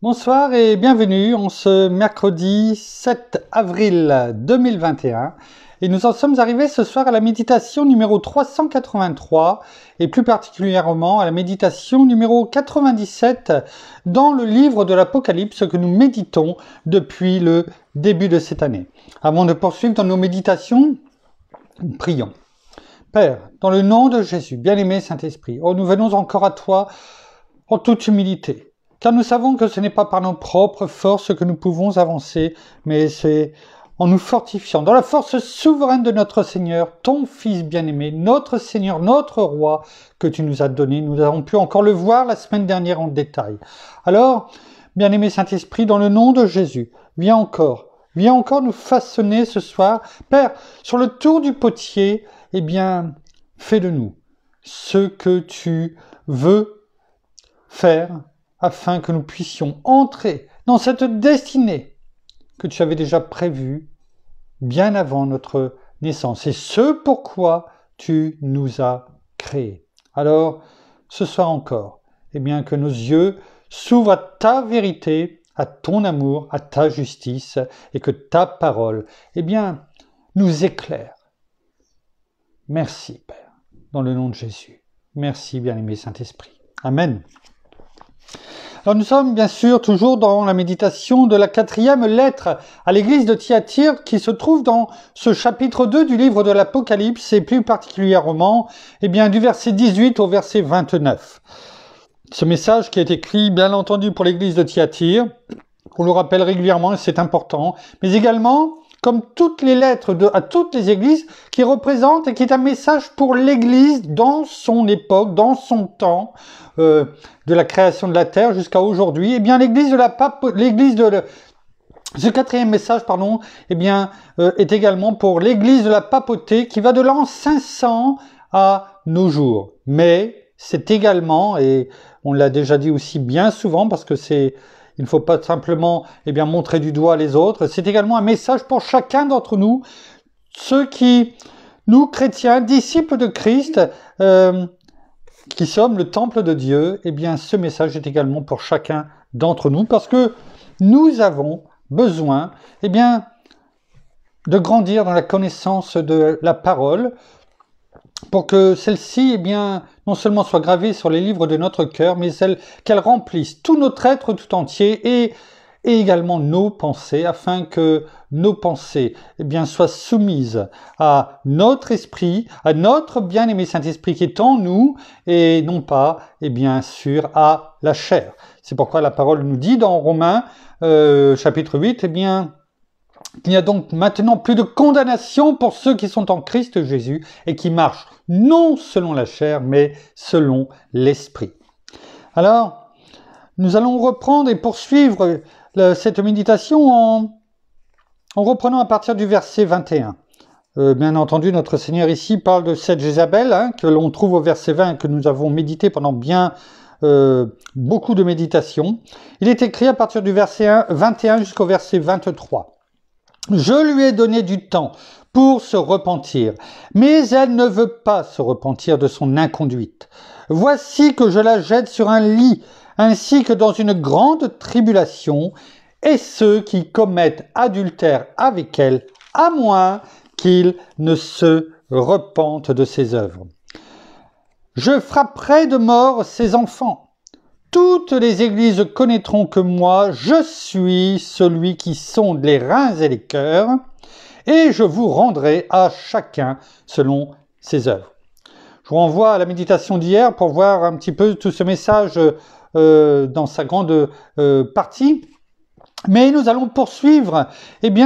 Bonsoir et bienvenue en ce mercredi 7 avril 2021. Et nous en sommes arrivés ce soir à la méditation numéro 383 et plus particulièrement à la méditation numéro 97 dans le livre de l'Apocalypse que nous méditons depuis le début de cette année. Avant de poursuivre dans nos méditations, prions. Père, dans le nom de Jésus, bien-aimé Saint-Esprit, nous venons encore à toi en toute humilité. Car nous savons que ce n'est pas par nos propres forces que nous pouvons avancer, mais c'est en nous fortifiant dans la force souveraine de notre Seigneur, ton Fils bien-aimé, notre Seigneur, notre Roi, que tu nous as donné. Nous avons pu encore le voir la semaine dernière en détail. Alors, bien-aimé Saint-Esprit, dans le nom de Jésus, viens encore nous façonner ce soir. Père, sur le tour du potier, fais de nous ce que tu veux faire afin que nous puissions entrer dans cette destinée que tu avais déjà prévue bien avant notre naissance. Et ce pourquoi tu nous as créés. Alors, ce soir encore, que nos yeux s'ouvrent à ta vérité, à ton amour, à ta justice, et que ta parole, nous éclaire. Merci, Père, dans le nom de Jésus. Merci, bien-aimé Saint-Esprit. Amen. Alors nous sommes bien sûr toujours dans la méditation de la 4e lettre à l'église de Thyatire qui se trouve dans ce chapitre 2 du livre de l'Apocalypse et plus particulièrement du verset 18 au verset 29. Ce message qui est écrit bien entendu pour l'église de Thyatire, on le rappelle régulièrement et c'est important, mais également comme toutes les lettres à toutes les églises qui représentent et qui est un message pour l'église dans son époque, dans son temps, de la création de la terre jusqu'à aujourd'hui. Ce 4e message, est également pour l'église de la papauté qui va de l'an 500 à nos jours. Mais c'est également, et on l'a déjà dit aussi bien souvent parce que il ne faut pas simplement montrer du doigt les autres. C'est également un message pour chacun d'entre nous, ceux qui, nous chrétiens, disciples de Christ, qui sommes le temple de Dieu. Ce message est également pour chacun d'entre nous parce que nous avons besoin de grandir dans la connaissance de la parole pour que celle-ci non seulement soit gravée sur les livres de notre cœur, mais qu'elle remplisse tout notre être tout entier et également nos pensées, afin que nos pensées soient soumises à notre esprit, à notre bien-aimé Saint-Esprit qui est en nous, et non pas, à la chair. C'est pourquoi la parole nous dit dans Romains, chapitre 8, qu'il n'y a donc maintenant plus de condamnation pour ceux qui sont en Christ Jésus et qui marchent non selon la chair, mais selon l'esprit. Alors, nous allons reprendre et poursuivre cette méditation en reprenant à partir du verset 21. Bien entendu, notre Seigneur ici parle de cette Jézabel, que l'on trouve au verset 20, que nous avons médité pendant beaucoup de méditations. Il est écrit à partir du verset 21 jusqu'au verset 23. Je lui ai donné du temps pour se repentir, mais elle ne veut pas se repentir de son inconduite. Voici que je la jette sur un lit, ainsi que dans une grande tribulation, et ceux qui commettent adultère avec elle, à moins qu'ils ne se repentent de ses œuvres. Je frapperai de mort ses enfants. Toutes les églises connaîtront que moi, je suis celui qui sonde les reins et les cœurs, et je vous rendrai à chacun selon ses œuvres. Je vous renvoie à la méditation d'hier pour voir un petit peu tout ce message dans sa grande partie. Mais nous allons poursuivre,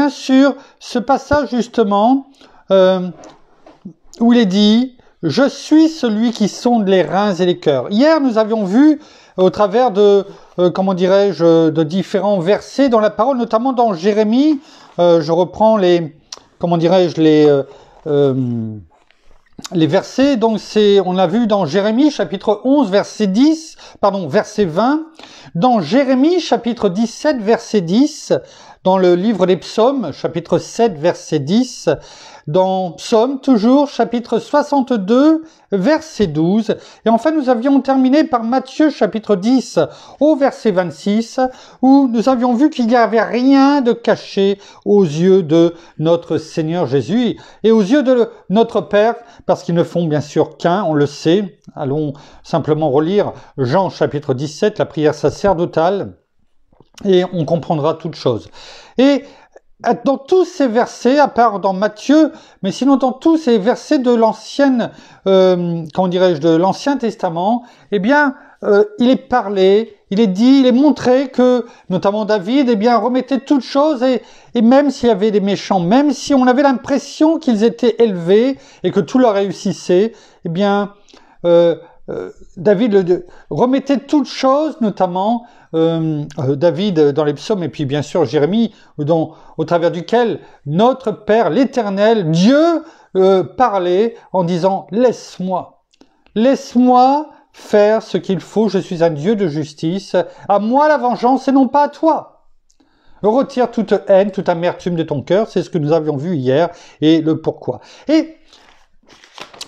sur ce passage justement où il est dit « Je suis celui qui sonde les reins et les cœurs ». Hier, nous avions vu au travers de différents versets dans la parole, notamment dans Jérémie. Je reprends les versets. Donc on a vu dans Jérémie chapitre 11 verset 20, dans Jérémie chapitre 17 verset 10, dans le livre des Psaumes chapitre 7 verset 10, dans Psaume toujours chapitre 62 verset 12. Et enfin, nous avions terminé par Matthieu chapitre 10 au verset 26, où nous avions vu qu'il n'y avait rien de caché aux yeux de notre Seigneur Jésus et aux yeux de notre Père, parce qu'ils ne font bien sûr qu'un, on le sait. Allons simplement relire Jean chapitre 17, la prière sacerdotale, et on comprendra toute chose. Et dans tous ces versets, à part dans Matthieu, mais sinon dans tous ces versets de l'ancienne, de l'Ancien Testament, eh bien, il est parlé, il est dit, il est montré que, notamment David, eh bien, remettait toutes choses et même s'il y avait des méchants, même si on avait l'impression qu'ils étaient élevés et que tout leur réussissait, eh bien, David remettait toutes choses, notamment David dans les psaumes et puis bien sûr Jérémie, au travers duquel notre Père, l'Éternel, Dieu parlait en disant « Laisse-moi faire ce qu'il faut, je suis un Dieu de justice, à moi la vengeance et non pas à toi. Retire toute haine, toute amertume de ton cœur », c'est ce que nous avions vu hier et le pourquoi. Et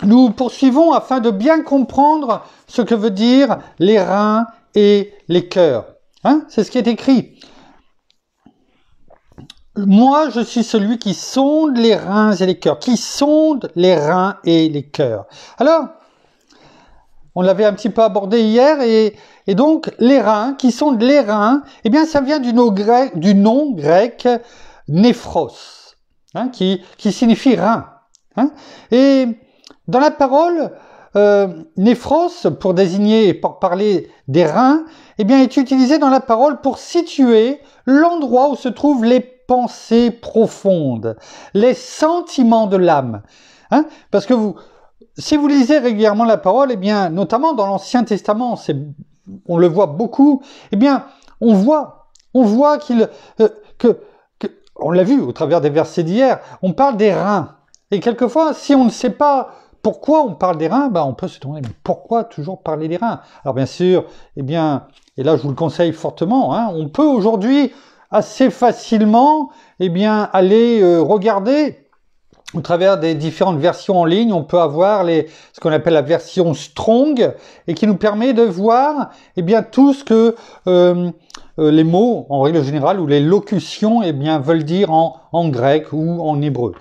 nous poursuivons afin de bien comprendre ce que veut dire les reins et les cœurs. Hein? C'est ce qui est écrit. Moi, je suis celui qui sonde les reins et les cœurs, qui sonde les reins et les cœurs. Alors, on l'avait un petit peu abordé hier, et donc les reins, qui sondent les reins, eh bien ça vient du nom grec néphros, hein, qui signifie rein. Hein? Et dans la parole, néphros, pour désigner et pour parler des reins, eh bien, est utilisé dans la parole pour situer l'endroit où se trouvent les pensées profondes, les sentiments de l'âme. Hein? Parce que si vous lisez régulièrement la parole, eh bien, notamment dans l'Ancien Testament, on le voit beaucoup, eh bien, on voit on l'a vu au travers des versets d'hier, on parle des reins. Et quelquefois, si on ne sait pas pourquoi on parle des reins, on peut se demander, mais pourquoi toujours parler des reins? Alors bien sûr, eh bien, et là je vous le conseille fortement, hein, on peut aujourd'hui assez facilement aller regarder au travers des différentes versions en ligne, on peut avoir ce qu'on appelle la version Strong, et qui nous permet de voir tout ce que les mots, en règle générale, ou les locutions veulent dire en grec ou en hébreu.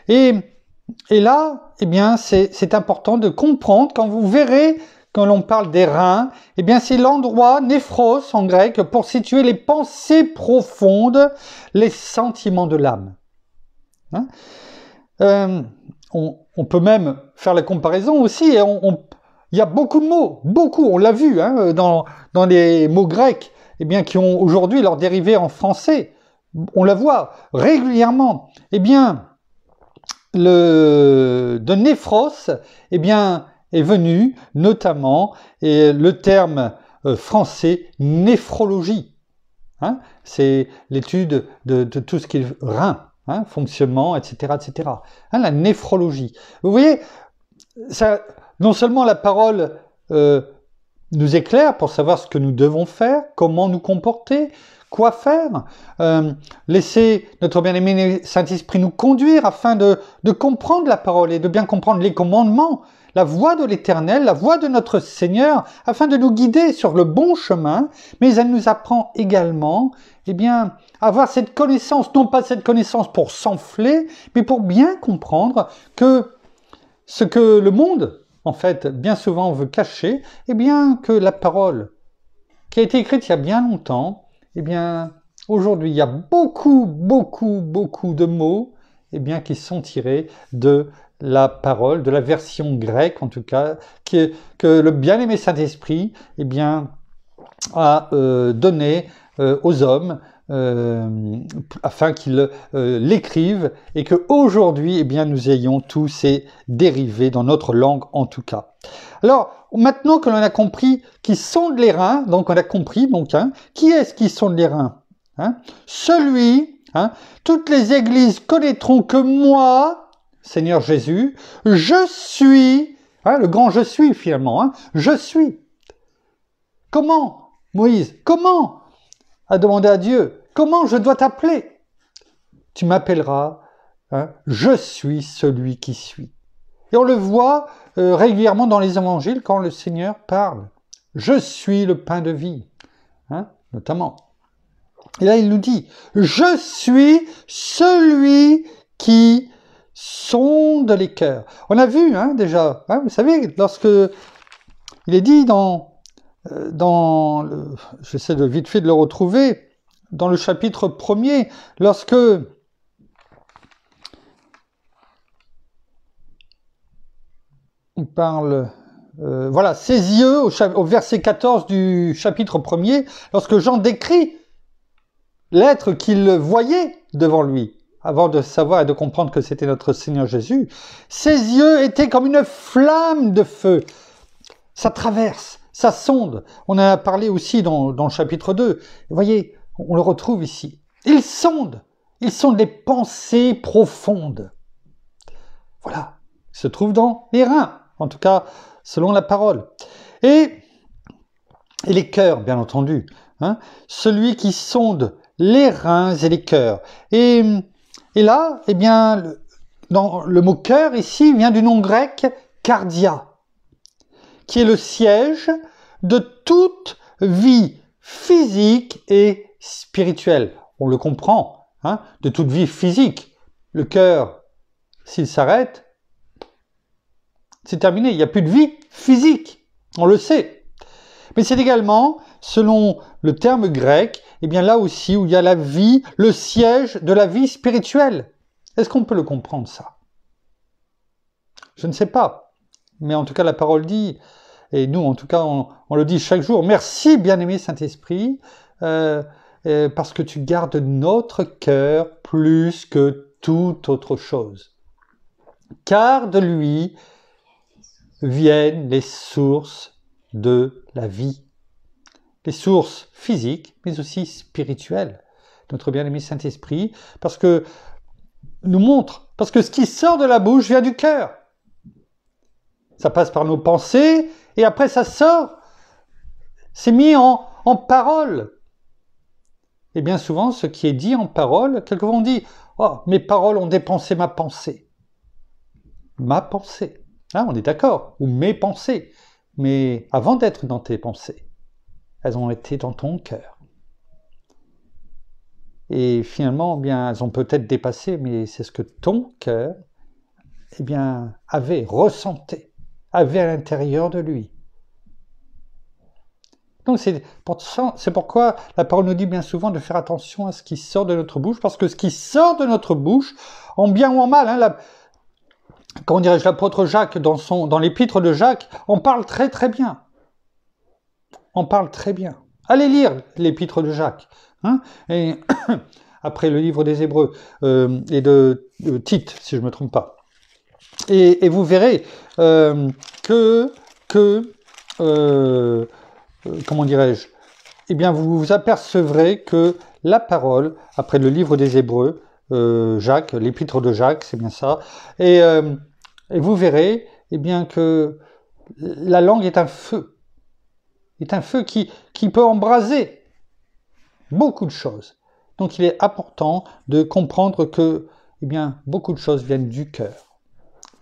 Et là, c'est important de comprendre, quand vous verrez, quand l'on parle des reins, c'est l'endroit, néphros en grec, pour situer les pensées profondes, les sentiments de l'âme. Hein? On peut même faire la comparaison aussi, et il y a beaucoup de mots, on l'a vu hein, dans les mots grecs, qui ont aujourd'hui leur dérivé en français. On la voit régulièrement. De néphros, est venu notamment le terme français néphrologie. Hein, c'est l'étude de tout ce qui est rein, hein, fonctionnement, etc., etc. Hein, la néphrologie. Vous voyez, ça, non seulement la parole nous éclaire pour savoir ce que nous devons faire, comment nous comporter, quoi faire, laisser notre bien-aimé Saint-Esprit nous conduire afin de comprendre la parole et de bien comprendre les commandements, la voie de l'Éternel, la voie de notre Seigneur, afin de nous guider sur le bon chemin, mais elle nous apprend également, à avoir cette connaissance, non pas cette connaissance pour s'enfler, mais pour bien comprendre que ce que le monde, en fait, bien souvent veut cacher, que la parole qui a été écrite il y a bien longtemps, aujourd'hui, il y a beaucoup de mots, qui sont tirés de la parole, de la version grecque, en tout cas, que le bien-aimé Saint-Esprit, a donné aux hommes, afin qu'ils l'écrivent, et qu'aujourd'hui, nous ayons tous ces dérivés dans notre langue, en tout cas. Alors, maintenant que l'on a compris qui sondent les reins, donc on a compris, qui est-ce qui sonde les reins? Toutes les églises connaîtront que moi, Seigneur Jésus, je suis, le grand je suis finalement, je suis. Comment, Moïse, comment a demandé à Dieu, comment je dois t'appeler? Tu m'appelleras, je suis celui qui suis. Et on le voit régulièrement dans les évangiles quand le Seigneur parle. Je suis le pain de vie, hein, notamment. Et là, il nous dit, je suis celui qui sonde les cœurs. On a vu déjà, vous savez, lorsque il est dit j'essaie de vite fait de le retrouver, dans le chapitre 1er, lorsque il parle, voilà, ses yeux, au verset 14 du chapitre 1er, lorsque Jean décrit l'être qu'il voyait devant lui, avant de savoir et de comprendre que c'était notre Seigneur Jésus, ses yeux étaient comme une flamme de feu. Ça traverse, ça sonde. On en a parlé aussi dans le chapitre 2. Vous voyez, on le retrouve ici. Il sonde les pensées profondes. Voilà, il se trouve dans les reins, en tout cas selon la parole. Et les cœurs, bien entendu. Celui qui sonde les reins et les cœurs. Et là, eh bien, le mot cœur ici vient du nom grec cardia, qui est le siège de toute vie physique et spirituelle. On le comprend, de toute vie physique. Le cœur, s'il s'arrête, c'est terminé, il n'y a plus de vie physique, on le sait. Mais c'est également, selon le terme grec, eh bien là aussi où il y a la vie, le siège de la vie spirituelle. Est-ce qu'on peut le comprendre, ça? Je ne sais pas. Mais en tout cas, la parole dit, et nous, en tout cas, on le dit chaque jour, merci, bien-aimé Saint-Esprit, parce que tu gardes notre cœur plus que toute autre chose. Car de lui viennent les sources de la vie. Les sources physiques, mais aussi spirituelles. Notre bien-aimé Saint-Esprit, parce que nous montre, parce que ce qui sort de la bouche vient du cœur. Ça passe par nos pensées, et après ça sort. C'est mis en parole. Et bien souvent, ce qui est dit en parole, quelquefois on dit « Oh, mes paroles ont dépensé ma pensée. » Ma pensée. On est d'accord. Ou mes pensées. Mais avant d'être dans tes pensées, elles ont été dans ton cœur. Et finalement, bien, elles ont peut-être dépassé, mais c'est ce que ton cœur, ressentait, avait à l'intérieur de lui. Donc c'est pourquoi la parole nous dit bien souvent de faire attention à ce qui sort de notre bouche, parce que ce qui sort de notre bouche, en bien ou en mal, comment dirais-je, l'apôtre Jacques, dans l'épître de Jacques, on parle très très bien. On parle très bien. Allez lire l'épître de Jacques. Et après le livre des Hébreux et de Tite, si je ne me trompe pas. Et vous verrez comment dirais-je, vous vous apercevrez que la parole, après le livre des Hébreux, Jacques, l'épître de Jacques, c'est bien ça, et vous verrez que la langue est un feu qui peut embraser beaucoup de choses. Donc il est important de comprendre que beaucoup de choses viennent du cœur,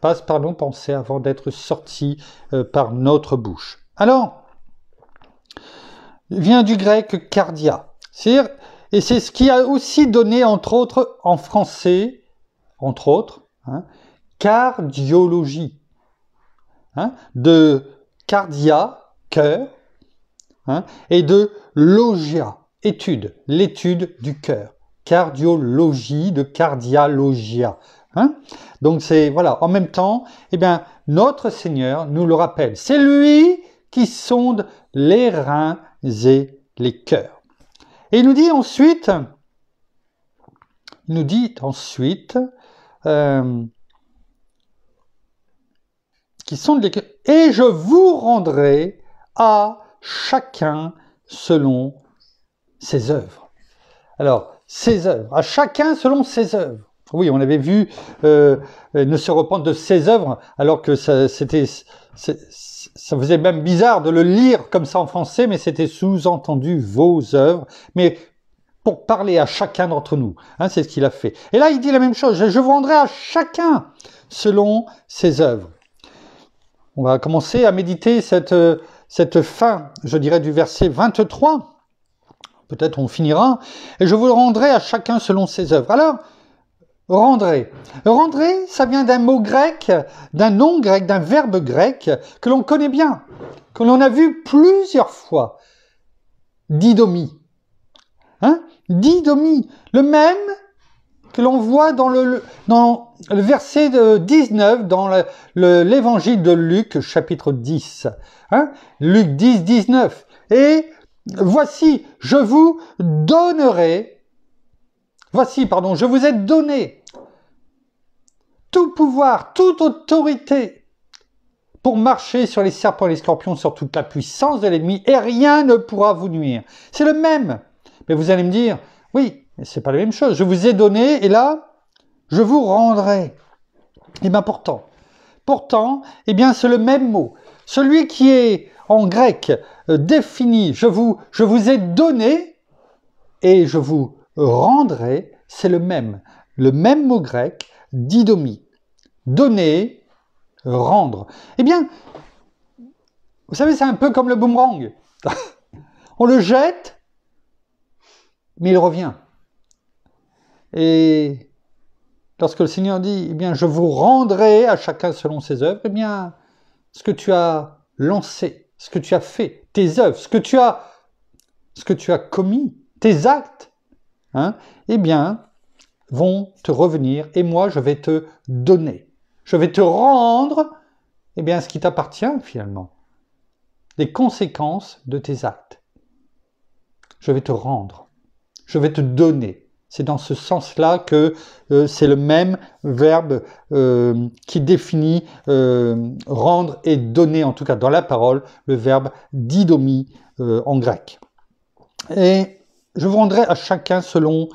passent par nos pensées avant d'être sorties par notre bouche. Alors, vient du grec cardia, et c'est ce qui a aussi donné, entre autres, en français, cardiologie, de cardia, cœur, et de logia, étude, l'étude du cœur. Cardiologie, de cardialogia. Donc c'est, voilà, en même temps, notre Seigneur nous le rappelle. C'est lui qui sonde les reins et les cœurs. Et il nous dit ensuite, qui sonde les cœurs, et je vous rendrai à chacun selon ses œuvres. Alors, ses œuvres, à chacun selon ses œuvres. Oui, on avait vu ne se repente de ses œuvres, alors que ça faisait même bizarre de le lire comme ça en français, mais c'était sous-entendu vos œuvres, mais pour parler à chacun d'entre nous, c'est ce qu'il a fait. Et là, il dit la même chose, je vous rendrai à chacun selon ses œuvres. On va commencer à méditer cette fin, je dirais, du verset 23. Peut-être on finira. Et je vous rendrai à chacun selon ses œuvres. Alors, rendrez. Rendrez, ça vient d'un mot grec, d'un nom grec, d'un verbe grec que l'on connaît bien, que l'on a vu plusieurs fois. Didomi. Didomi. Le même que l'on voit dans le verset 19 dans l'évangile de Luc, chapitre 10. Luc 10, 19. Et voici, je vous ai donné tout pouvoir, toute autorité pour marcher sur les serpents et les scorpions, sur toute la puissance de l'ennemi, et rien ne pourra vous nuire. C'est le même. Mais vous allez me dire, oui, mais c'est pas la même chose. Je vous ai donné, et là, je vous rendrai. Et bien pourtant, eh bien c'est le même mot. Celui qui est en grec défini, je vous ai donné, et je vous rendrai, c'est le même mot grec, didomi. Donner, rendre. Eh bien, vous savez, c'est un peu comme le boomerang. On le jette, mais il revient. Et lorsque le Seigneur dit, eh bien, je vous rendrai à chacun selon ses œuvres, eh bien, ce que tu as lancé, ce que tu as fait, tes œuvres, ce que tu as commis, tes actes, eh bien, vont te revenir, et moi, je vais te donner. Je vais te rendre, eh bien, ce qui t'appartient, finalement. Les conséquences de tes actes. Je vais te rendre. Je vais te donner. C'est dans ce sens-là que c'est le même verbe qui définit rendre et donner, en tout cas dans la parole, le verbe didomi en grec. Et je vous rendrai à chacun selon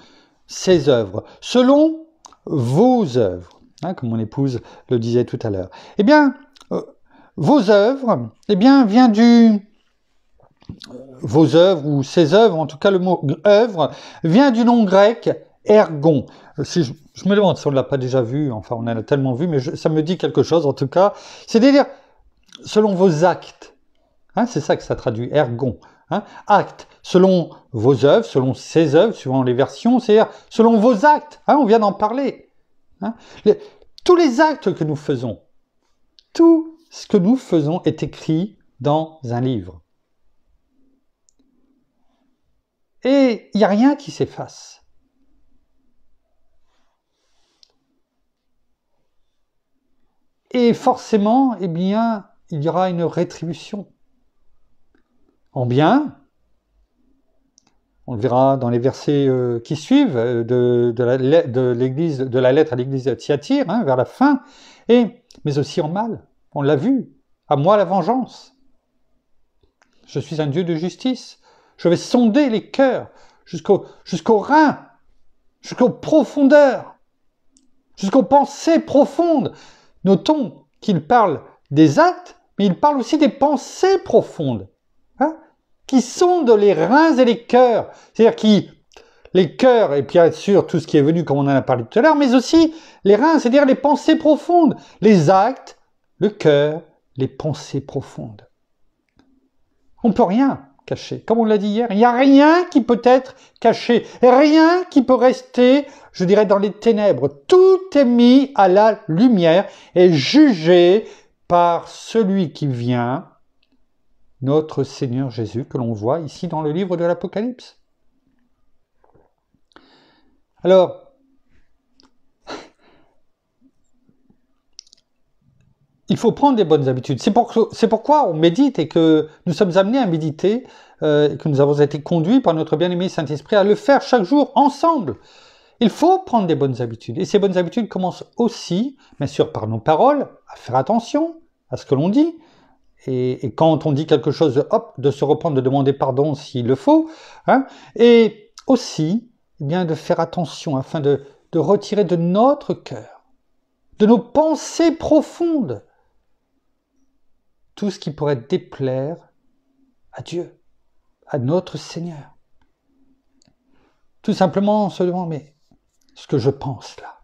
ses œuvres, selon vos œuvres, comme mon épouse le disait tout à l'heure. Eh bien, vos œuvres, eh bien, vient vos œuvres ou ses œuvres, en tout cas le mot œuvre, vient du nom grec ergon. Si je me demande si on ne l'a pas déjà vu, enfin on en a tellement vu, mais ça me dit quelque chose en tout cas. C'est-à-dire, selon vos actes. C'est ça que ça traduit, ergon. Actes, selon vos œuvres, selon ses œuvres, suivant les versions, c'est-à-dire selon vos actes. On vient d'en parler. Tous les actes que nous faisons, tout ce que nous faisons est écrit dans un livre. Et il n'y a rien qui s'efface. Et forcément, eh bien, il y aura une rétribution. En bien, on le verra dans les versets qui suivent de la lettre à l'église de Thyatire, vers la fin, mais aussi en mal. On l'a vu. À moi la vengeance. Je suis un Dieu de justice. Je vais sonder les cœurs jusqu'aux reins, jusqu'aux profondeurs, jusqu'aux pensées profondes. Notons qu'il parle des actes, mais il parle aussi des pensées profondes, qui sondent les reins et les cœurs. C'est-à-dire les cœurs, et bien sûr tout ce qui est venu comme on en a parlé tout à l'heure, mais aussi les reins, c'est-à-dire les pensées profondes, les actes, le cœur, les pensées profondes. On ne peut rien caché. Comme on l'a dit hier, il n'y a rien qui peut être caché, rien qui peut rester, je dirais, dans les ténèbres. Tout est mis à la lumière et jugé par celui qui vient, notre Seigneur Jésus, que l'on voit ici dans le livre de l'Apocalypse. Alors, il faut prendre des bonnes habitudes. C'est pourquoi on médite et que nous sommes amenés à méditer, et que nous avons été conduits par notre bien-aimé Saint-Esprit à le faire chaque jour ensemble. Il faut prendre des bonnes habitudes. Et ces bonnes habitudes commencent aussi, bien sûr, par nos paroles, à faire attention à ce que l'on dit. Et quand on dit quelque chose, de se reprendre, de demander pardon s'il le faut. Et aussi, eh bien, de faire attention afin de retirer de notre cœur, de nos pensées profondes, tout ce qui pourrait déplaire à Dieu, à notre Seigneur. Tout simplement, on se demande, mais ce que je pense là,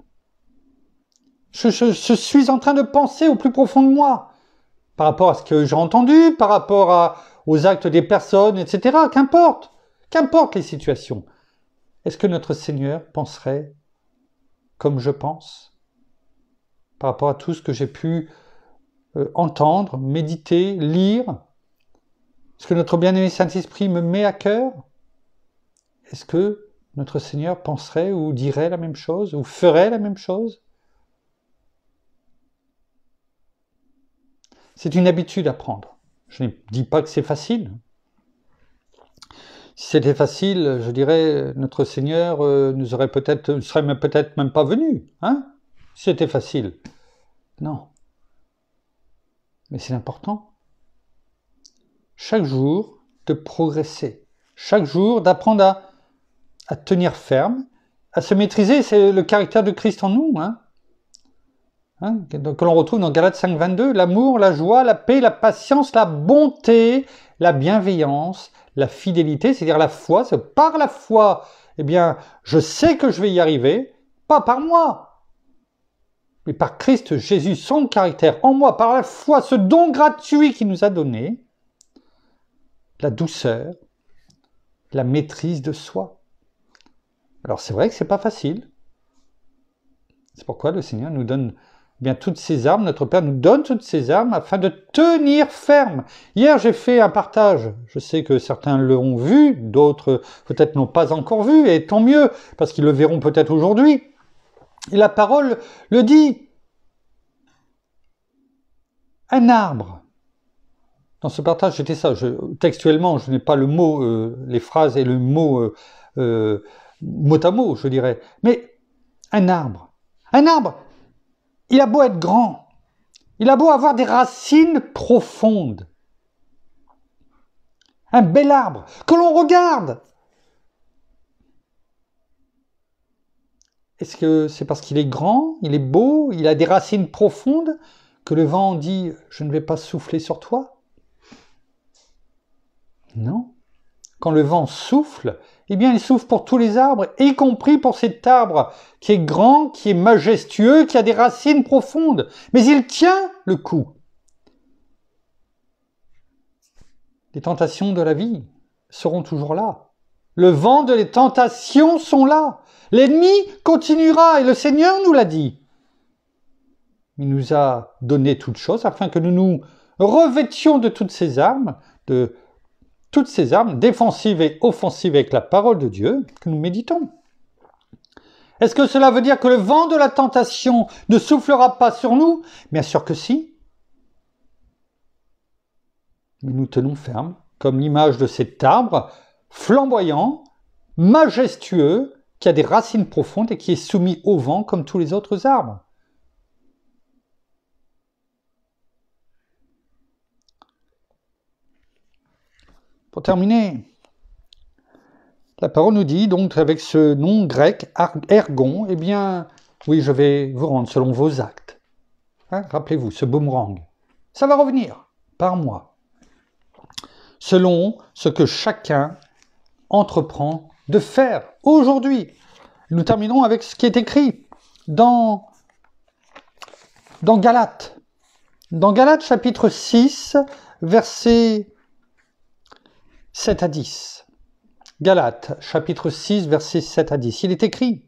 je suis en train de penser au plus profond de moi, par rapport à ce que j'ai entendu, par rapport aux actes des personnes, etc. Qu'importe les situations. Est-ce que notre Seigneur penserait comme je pense, par rapport à tout ce que j'ai pu entendre, méditer, lire? Est-ce que notre bien-aimé Saint-Esprit me met à cœur? Est-ce que notre Seigneur penserait ou dirait la même chose, ou ferait la même chose? C'est une habitude à prendre. Je ne dis pas que c'est facile. Si c'était facile, je dirais, notre Seigneur ne serait peut-être même pas venu. Hein? Si c'était facile. Non. Mais c'est important. Chaque jour, de progresser. Chaque jour, d'apprendre à tenir ferme, à se maîtriser. C'est le caractère de Christ en nous. Que l'on retrouve dans Galates 5, 22. L'amour, la joie, la paix, la patience, la bonté, la bienveillance, la fidélité, c'est-à-dire la foi. C'est par la foi, eh bien, je sais que je vais y arriver, pas par moi, mais par Christ Jésus, son caractère en moi, par la foi, ce don gratuit qu'il nous a donné, la douceur, la maîtrise de soi. Alors c'est vrai que c'est pas facile. C'est pourquoi le Seigneur nous donne bien toutes ces armes, notre Père nous donne toutes ces armes afin de tenir ferme. Hier, j'ai fait un partage. Je sais que certains l'ont vu, d'autres peut-être n'ont pas encore vu, et tant mieux, parce qu'ils le verront peut-être aujourd'hui. Et la parole le dit. Un arbre. Dans ce partage, c'était ça. Textuellement, je n'ai pas le mot, les phrases et le mot mot à mot, je dirais. Mais un arbre. Un arbre, il a beau être grand, il a beau avoir des racines profondes. Un bel arbre que l'on regarde. Est-ce que c'est parce qu'il est grand, il est beau, il a des racines profondes que le vent dit « je ne vais pas souffler sur toi » ? Non. Quand le vent souffle, eh bien il souffle pour tous les arbres, y compris pour cet arbre qui est grand, qui est majestueux, qui a des racines profondes. Mais il tient le coup. Les tentations de la vie seront toujours là. Le vent de les tentations sont là. L'ennemi continuera, et le Seigneur nous l'a dit. Il nous a donné toutes choses afin que nous nous revêtions de toutes ces armes, défensives et offensives avec la parole de Dieu, que nous méditons. Est-ce que cela veut dire que le vent de la tentation ne soufflera pas sur nous? Bien sûr que si. Mais nous tenons ferme, comme l'image de cet arbre flamboyant, majestueux, qui a des racines profondes et qui est soumis au vent comme tous les autres arbres. Pour terminer, la parole nous dit, donc avec ce nom grec, ergon, eh bien, oui, je vais vous rendre selon vos actes. Rappelez-vous, ce boomerang, ça va revenir par moi, selon ce que chacun entreprend de faire aujourd'hui. Nous terminerons avec ce qui est écrit dans Galates. Dans Galates chapitre 6, versets 7 à 10. Galates, chapitre 6, versets 7 à 10. Il est écrit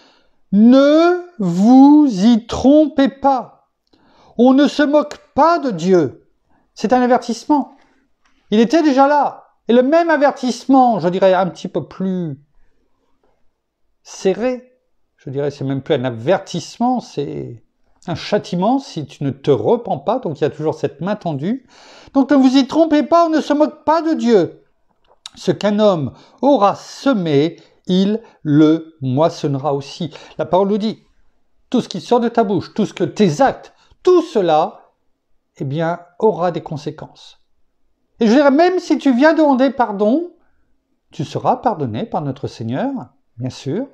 « Ne vous y trompez pas. On ne se moque pas de Dieu. » C'est un avertissement. Il était déjà là. Et le même avertissement, je dirais un petit peu plus serré, je dirais c'est même plus un avertissement, c'est un châtiment si tu ne te repens pas. Donc il y a toujours cette main tendue. Donc ne vous y trompez pas, on ne se moque pas de Dieu. Ce qu'un homme aura semé, il le moissonnera aussi. La parole nous dit, tout ce qui sort de ta bouche, tout ce que tes actes, tout cela, eh bien, aura des conséquences. Et je dirais, même si tu viens demander pardon, tu seras pardonné par notre Seigneur, bien sûr,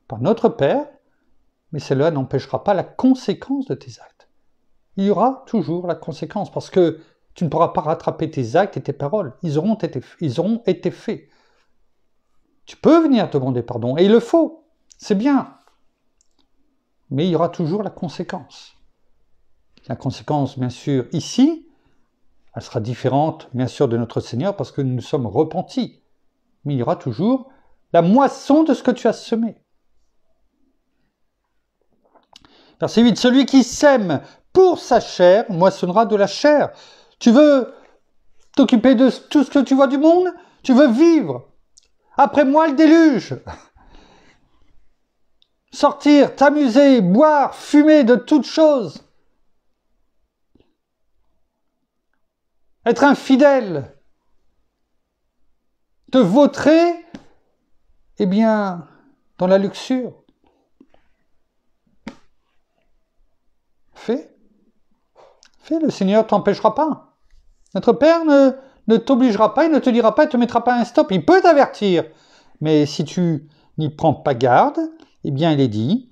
par notre Père, mais cela n'empêchera pas la conséquence de tes actes. Il y aura toujours la conséquence, parce que tu ne pourras pas rattraper tes actes et tes paroles. Ils auront été faits. Tu peux venir demander pardon, et il le faut. C'est bien. Mais il y aura toujours la conséquence. La conséquence, bien sûr, ici, Elle sera différente, bien sûr, de notre Seigneur parce que nous nous sommes repentis. Mais il y aura toujours la moisson de ce que tu as semé. Verset 8. Celui qui sème pour sa chair moissonnera de la chair. Tu veux t'occuper de tout ce que tu vois du monde? Tu veux vivre? Après moi le déluge. Sortir, t'amuser, boire, fumer de toutes choses. Être infidèle. Te vautrer, eh bien, dans la luxure. Fais, le Seigneur ne t'empêchera pas. Notre Père ne t'obligera pas, il ne te dira pas, il ne te mettra pas un stop. Il peut t'avertir. Mais si tu n'y prends pas garde, eh bien il est dit,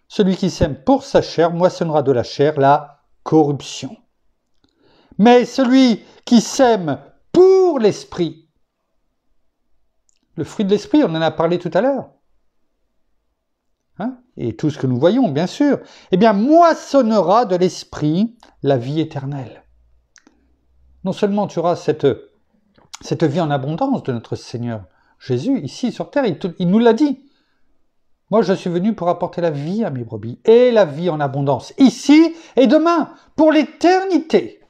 celui qui sème pour sa chair moissonnera de la chair la corruption. Mais celui qui sème pour l'esprit, le fruit de l'esprit, on en a parlé tout à l'heure, et tout ce que nous voyons, bien sûr, eh bien moissonnera de l'esprit la vie éternelle. Non seulement tu auras cette vie en abondance de notre Seigneur Jésus, ici sur terre, il nous l'a dit. Moi, je suis venu pour apporter la vie à mes brebis, et la vie en abondance, ici et demain, pour l'éternité.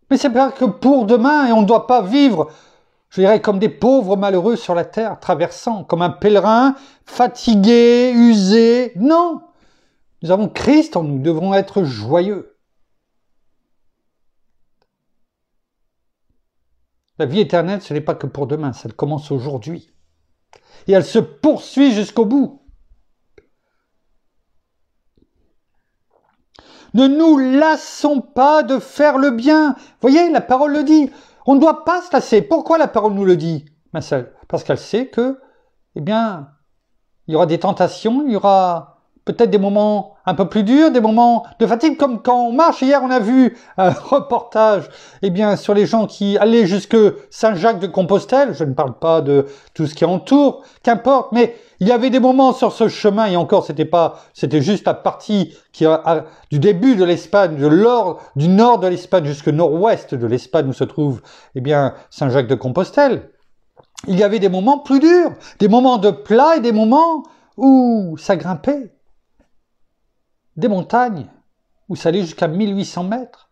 Mais c'est pas que pour demain, et on ne doit pas vivre, je dirais, comme des pauvres malheureux sur la terre, traversant, comme un pèlerin, fatigué, usé. Non! Nous avons Christ en nous, nous devons être joyeux. La vie éternelle, ce n'est pas que pour demain, ça commence aujourd'hui. Et elle se poursuit jusqu'au bout. Ne nous lassons pas de faire le bien. Vous voyez, la parole le dit. On ne doit pas se lasser. Pourquoi la parole nous le dit? Parce qu'elle sait que, eh bien, il y aura des tentations, il y aura peut-être des moments un peu plus durs, des moments de fatigue, comme quand on marche. Hier, on a vu un reportage, eh bien, sur les gens qui allaient jusque Saint-Jacques-de-Compostelle. Je ne parle pas de tout ce qui entoure, qu'importe, mais il y avait des moments sur ce chemin, et encore, c'était juste la partie du début de l'Espagne, du nord de l'Espagne jusqu'au nord-ouest de l'Espagne où se trouve, eh bien, Saint-Jacques-de-Compostelle. Il y avait des moments plus durs, des moments de plat et des moments où ça grimpait. Des montagnes où ça allait jusqu'à 1800 mètres.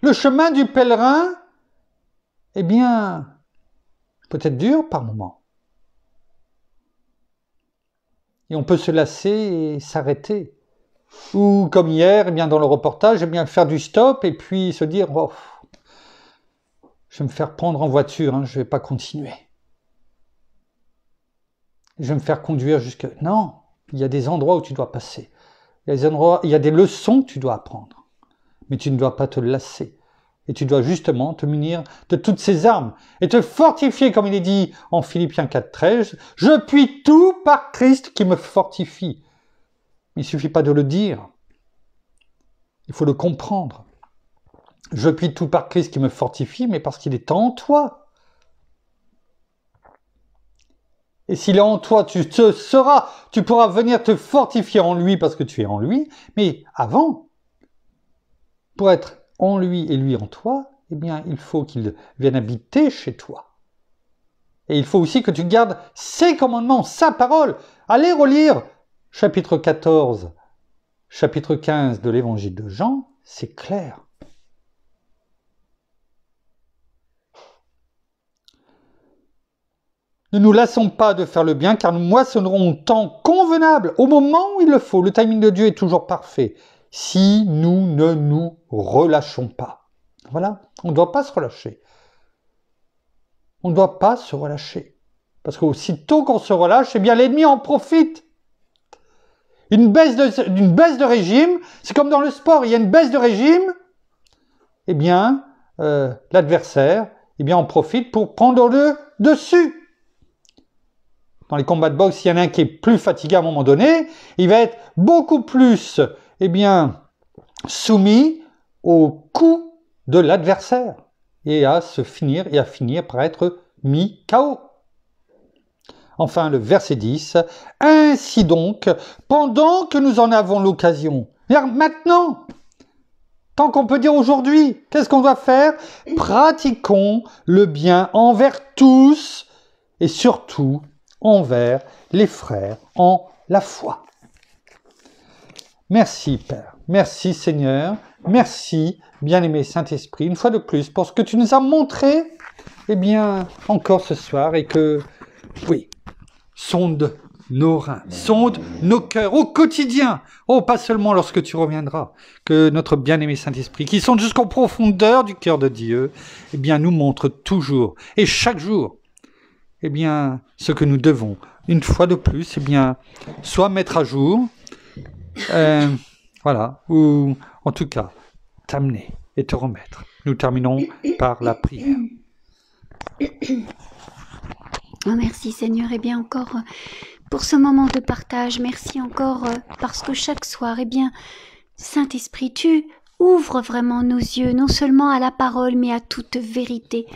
Le chemin du pèlerin, eh bien, peut-être dur par moments. Et on peut se lasser et s'arrêter. Ou comme hier, eh bien, dans le reportage, eh bien, faire du stop et puis se dire oh, je vais me faire prendre en voiture, je ne vais pas continuer. Je vais me faire conduire jusque... Non, il y a des endroits où tu dois passer. Il y a des leçons que tu dois apprendre. Mais tu ne dois pas te lasser. Et tu dois justement te munir de toutes ces armes. Et te fortifier, comme il est dit en Philippiens 4,13. Je puis tout par Christ qui me fortifie. Mais il ne suffit pas de le dire. Il faut le comprendre. Je puis tout par Christ qui me fortifie, mais parce qu'il est en toi. Et s'il est en toi, tu pourras venir te fortifier en lui parce que tu es en lui. Mais avant, pour être en lui et lui en toi, eh bien, il faut qu'il vienne habiter chez toi. Et il faut aussi que tu gardes ses commandements, sa parole. Allez relire chapitre 14, chapitre 15 de l'évangile de Jean, c'est clair. Ne nous lassons pas de faire le bien, car nous moissonnerons au temps convenable, au moment où il le faut. Le timing de Dieu est toujours parfait, si nous ne nous relâchons pas. Voilà, on ne doit pas se relâcher. On ne doit pas se relâcher. Parce qu'aussitôt qu'on se relâche, eh bien l'ennemi en profite. Une baisse de régime, c'est comme dans le sport, il y a une baisse de régime, eh bien, l'adversaire, eh bien, en profite pour prendre le dessus. Dans les combats de boxe, il y en a un qui est plus fatigué à un moment donné, il va être beaucoup plus, eh bien, soumis au coup de l'adversaire et à finir par être mis KO. Enfin, le verset 10, « Ainsi donc, pendant que nous en avons l'occasion, maintenant, tant qu'on peut dire aujourd'hui. Qu'est-ce qu'on doit faire? Pratiquons le bien envers tous et surtout envers les frères en la foi. Merci Père, merci Seigneur, merci bien-aimé Saint-Esprit, une fois de plus, pour ce que tu nous as montré, eh bien, encore ce soir, et que, oui, sonde nos reins, sonde nos cœurs au quotidien, oh, pas seulement lorsque tu reviendras, que notre bien-aimé Saint-Esprit, qui sonde jusqu'en profondeur du cœur de Dieu, eh bien, nous montre toujours, et chaque jour, eh bien, ce que nous devons, une fois de plus, eh bien, soit mettre à jour, voilà, ou en tout cas, t'amener et te remettre. Nous terminons par la prière. Oh, merci Seigneur, et bien encore pour ce moment de partage, merci encore parce que chaque soir, eh bien, Saint-Esprit, tu ouvres vraiment nos yeux, non seulement à la parole, mais à toute vérité.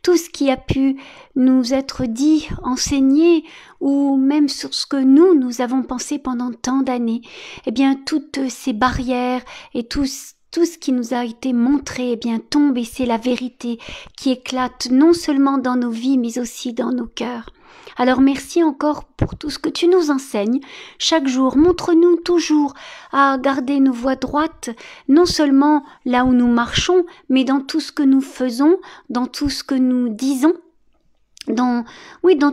Tout ce qui a pu nous être dit, enseigné, ou même sur ce que nous avons pensé pendant tant d'années, eh bien, toutes ces barrières et tout ce qui nous a été montré, eh bien, tombe et c'est la vérité qui éclate non seulement dans nos vies, mais aussi dans nos cœurs. Alors merci encore pour tout ce que tu nous enseignes. Chaque jour, montre-nous toujours à garder nos voies droites, non seulement là où nous marchons, mais dans tout ce que nous faisons, dans tout ce que nous disons, dans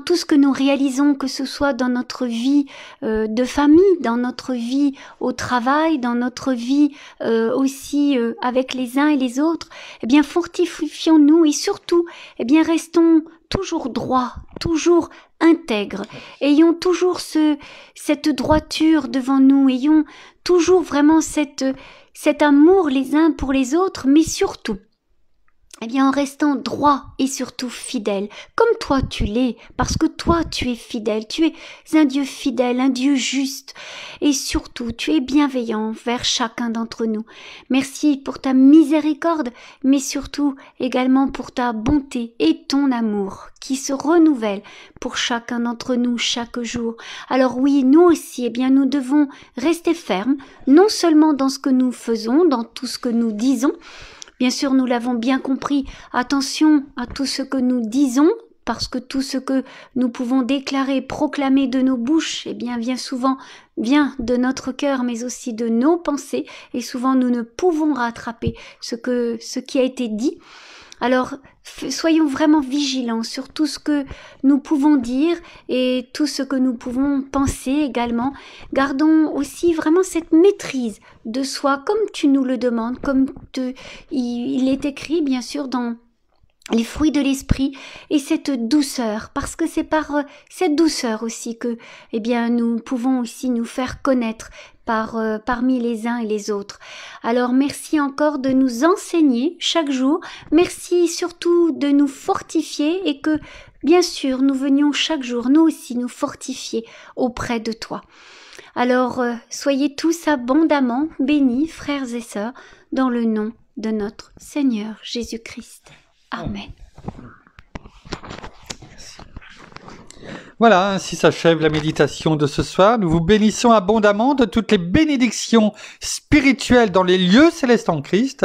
tout ce que nous réalisons, que ce soit dans notre vie de famille, dans notre vie au travail, dans notre vie aussi avec les uns et les autres, eh bien fortifions-nous et surtout, eh bien restons toujours droits, toujours intègres, ayons toujours cette droiture devant nous, ayons toujours vraiment cet amour les uns pour les autres, mais surtout, eh bien, en restant droit et surtout fidèle, comme toi tu l'es, parce que toi tu es fidèle, tu es un Dieu fidèle, un Dieu juste, et surtout tu es bienveillant vers chacun d'entre nous. Merci pour ta miséricorde, mais surtout également pour ta bonté et ton amour qui se renouvelle pour chacun d'entre nous chaque jour. Alors oui, nous aussi, eh bien, nous devons rester fermes, non seulement dans ce que nous faisons, dans tout ce que nous disons. Bien sûr, nous l'avons bien compris, attention à tout ce que nous disons, parce que tout ce que nous pouvons déclarer, proclamer de nos bouches, eh bien, vient de notre cœur, mais aussi de nos pensées, et souvent nous ne pouvons rattraper ce qui a été dit. Alors, soyons vraiment vigilants sur tout ce que nous pouvons dire et tout ce que nous pouvons penser également. Gardons aussi vraiment cette maîtrise de soi, comme tu nous le demandes, il est écrit bien sûr dans les fruits de l'esprit et cette douceur, parce que c'est par cette douceur aussi que, eh bien, nous pouvons aussi nous faire connaître parmi les uns et les autres. Alors merci encore de nous enseigner chaque jour, merci surtout de nous fortifier et que bien sûr nous venions chaque jour nous aussi nous fortifier auprès de toi. Alors soyez tous abondamment bénis frères et sœurs dans le nom de notre Seigneur Jésus-Christ. Amen. Voilà, ainsi s'achève la méditation de ce soir. Nous vous bénissons abondamment de toutes les bénédictions spirituelles dans les lieux célestes en Christ.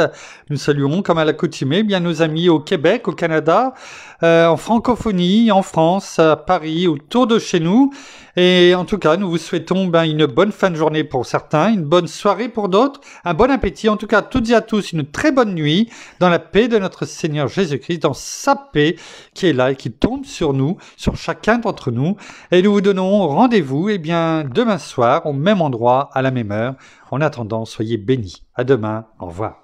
Nous saluons, comme à l'accoutumée, bien nos amis au Québec, au Canada, en francophonie, en France, à Paris, autour de chez nous. Et en tout cas, nous vous souhaitons une bonne fin de journée pour certains, une bonne soirée pour d'autres, un bon appétit. En tout cas, à toutes et à tous, une très bonne nuit dans la paix de notre Seigneur Jésus-Christ, dans sa paix qui est là et qui tombe sur nous, sur chacun d'entre nous. Et nous vous donnons rendez-vous demain soir, au même endroit, à la même heure. En attendant, soyez bénis. À demain. Au revoir.